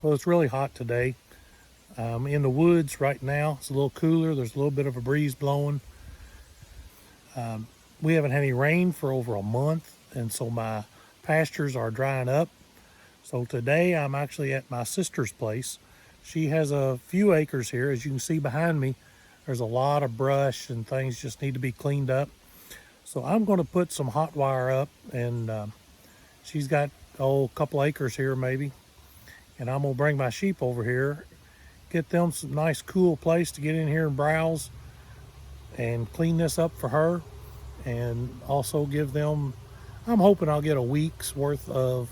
Well, it's really hot today. In the woods right now. It's a little cooler. There's a little bit of a breeze blowing. We haven't had any rain for over a month, and so my pastures are drying up. So today I'm actually at my sister's place. She has a few acres here. As you can see behind me, there's a lot of brush and things just need to be cleaned up. So I'm going to put some hot wire up, and she's got a couple acres here maybe, and I'm going to bring my sheep over here, get them some nice cool place to get in here and browse and clean this up for her, and also give them, I'm hoping I'll get a week's worth of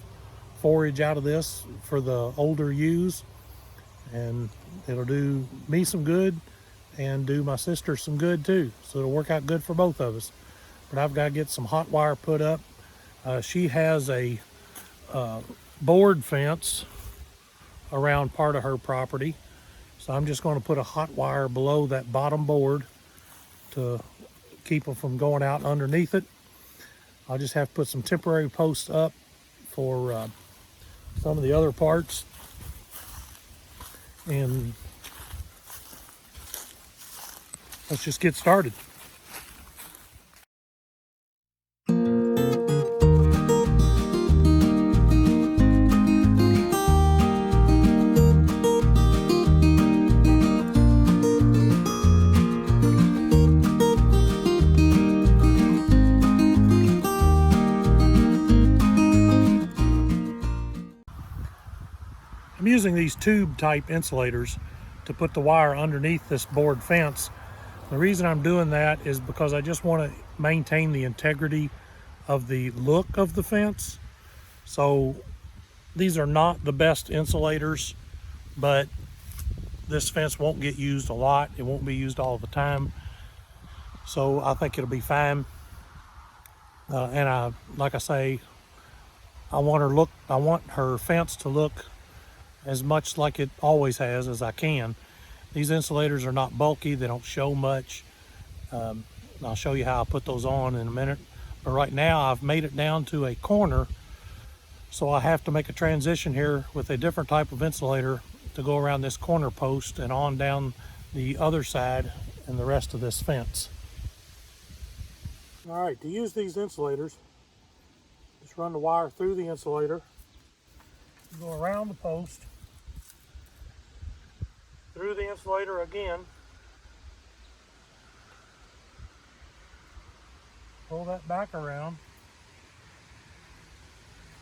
forage out of this for the older ewes, and it'll do me some good and do my sister some good too, so it'll work out good for both of us. But I've got to get some hot wire put up. She has a board fence around part of her property, so I'm just going to put a hot wire below that bottom board to keep them from going out underneath it. I'll just have to put some temporary posts up for some of the other parts, and let's just get started. I'm using these tube type insulators to put the wire underneath this board fence. The reason I'm doing that is because I just want to maintain the integrity of the look of the fence. So these are not the best insulators, but this fence won't get used a lot. It won't be used all the time. So I think it'll be fine. And like I say, I want her fence to look as much like it always has as I can. These insulators are not bulky, they don't show much. I'll show you how I put those on in a minute. But right now I've made it down to a corner, so I have to make a transition here with a different type of insulator to go around this corner post and on down the other side and the rest of this fence. All right, to use these insulators, just run the wire through the insulator, go around the post, through the insulator again, pull that back around.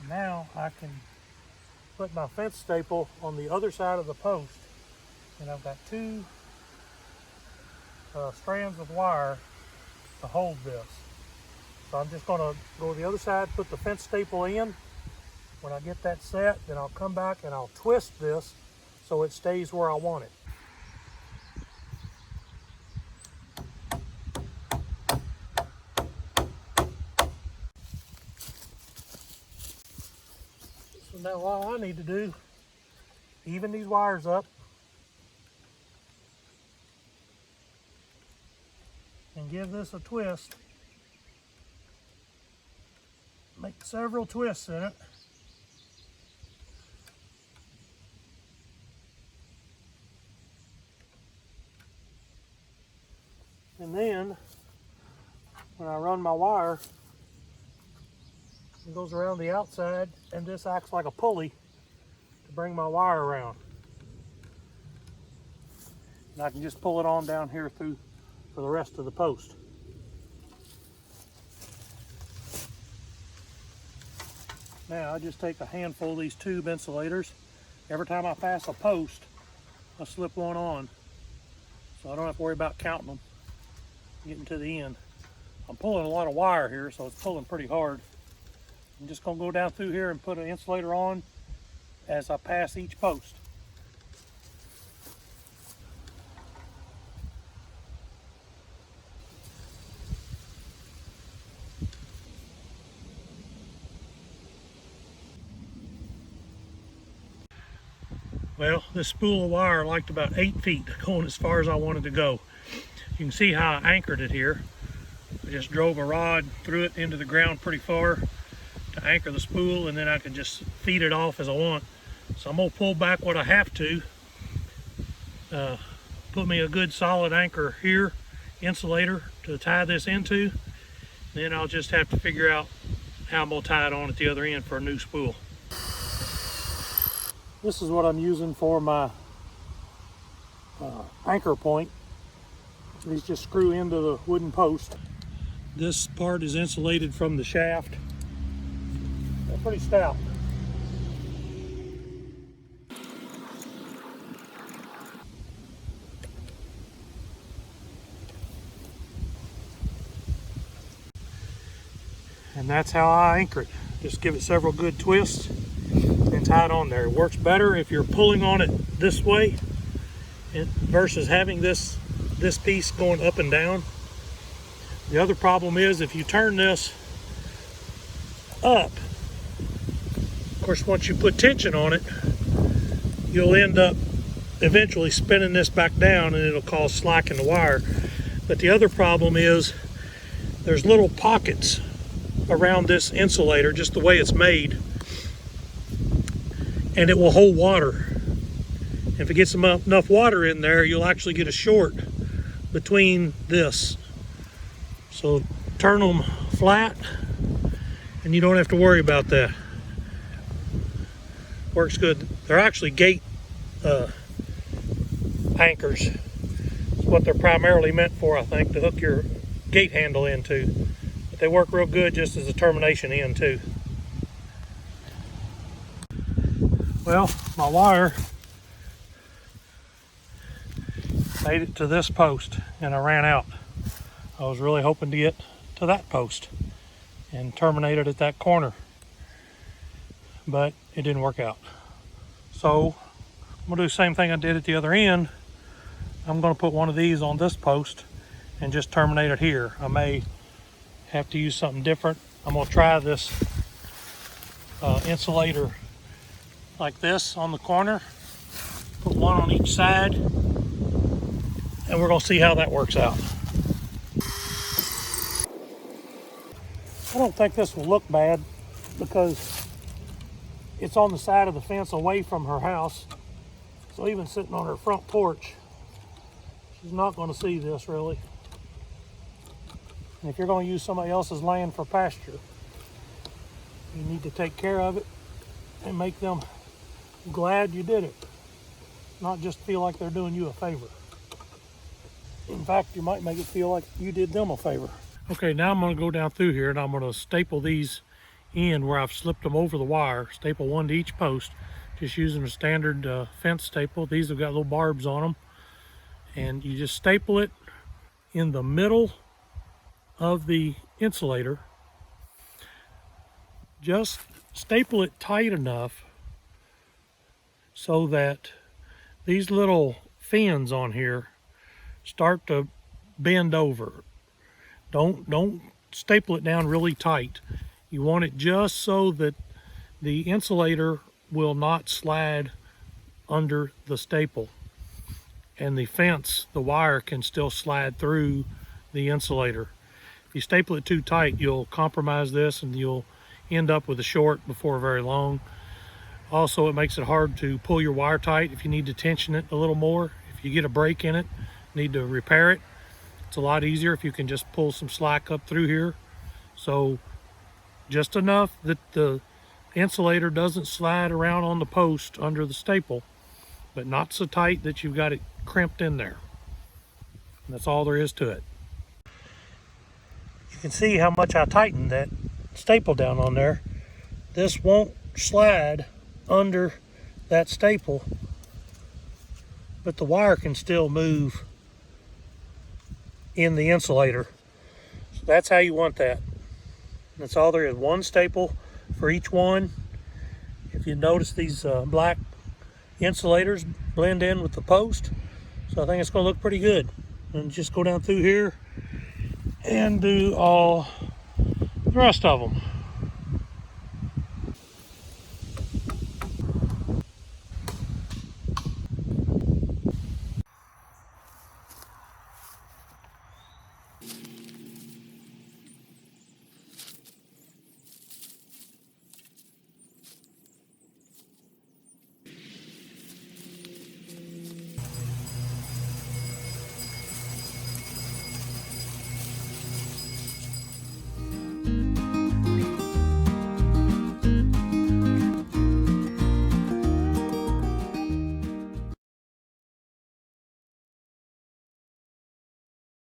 Now I can put my fence staple on the other side of the post, and I've got two strands of wire to hold this. So I'm just going to go to the other side, put the fence staple in. When I get that set, then I'll come back and I'll twist this so it stays where I want it. So now all I need to do, even these wires up and give this a twist. Make several twists in it. And then when I run my wire, it goes around the outside, and this acts like a pulley to bring my wire around. And I can just pull it on down here through for the rest of the post. Now I just take a handful of these tube insulators. Every time I pass a post, I slip one on, so I don't have to worry about counting them getting to the end. I'm pulling a lot of wire here, so it's pulling pretty hard. I'm just going to go down through here and put an insulator on as I pass each post. Well, this spool of wire liked about 8 feet, going as far as I wanted to go. You can see how I anchored it here. I just drove a rod through it into the ground pretty far to anchor the spool, and then I can just feed it off as I want So I'm gonna pull back what I have to. Put me a good solid anchor here, insulator to tie this into. Then I'll just have to figure out how I'm gonna tie it on at the other end for a new spool. This is what I'm using for my anchor point. These just screw into the wooden post. This part is insulated from the shaft. They're pretty stout. And that's how I anchor it. Just give it several good twists and tie it on there. It works better if you're pulling on it this way versus having this piece going up and down. The other problem is if you turn this up, of course once you put tension on it, you'll end up eventually spinning this back down and it'll cause slack in the wire. But the other problem is there's little pockets around this insulator, just the way it's made, and it will hold water. If it gets enough water in there, you'll actually get a short between this. So turn them flat and you don't have to worry about that. Works good. They're actually gate anchors. It's what they're primarily meant for, I think, to hook your gate handle into. But they work real good just as a termination end too. Well, my wire made it to this post and I ran out. I was really hoping to get to that post and terminate it at that corner, but it didn't work out. So I'm gonna do the same thing I did at the other end. I'm gonna put one of these on this post and just terminate it here. I may have to use something different. I'm gonna try this insulator like this on the corner, put one on each side, and we're gonna see how that works out. I don't think this will look bad because it's on the side of the fence away from her house. So even sitting on her front porch, she's not going to see this really. And if you're going to use somebody else's land for pasture, you need to take care of it and make them glad you did it, not just feel like they're doing you a favor. In fact, you might make it feel like you did them a favor. Okay, now I'm going to go down through here and I'm going to staple these in where I've slipped them over the wire. Staple one to each post, just using a standard fence staple. These have got little barbs on them. And you just staple it in the middle of the insulator. Just staple it tight enough so that these little fins on here start to bend over. Don't staple it down really tight. You want it just so that the insulator will not slide under the staple, and the fence, the wire, can still slide through the insulator. If you staple it too tight, you'll compromise this and you'll end up with a short before very long. Also, it makes it hard to pull your wire tight if you need to tension it a little more. If you get a break in it, need to repair it, it's a lot easier if you can just pull some slack up through here. So just enough that the insulator doesn't slide around on the post under the staple, but not so tight that you've got it crimped in there. And that's all there is to it. You can see how much I tightened that staple down on there. This won't slide under that staple, but the wire can still move in the insulator. So that's how you want that. That's all there is. One staple for each one. If you notice, these black insulators blend in with the post, so I think it's going to look pretty good. And just go down through here and do all the rest of them.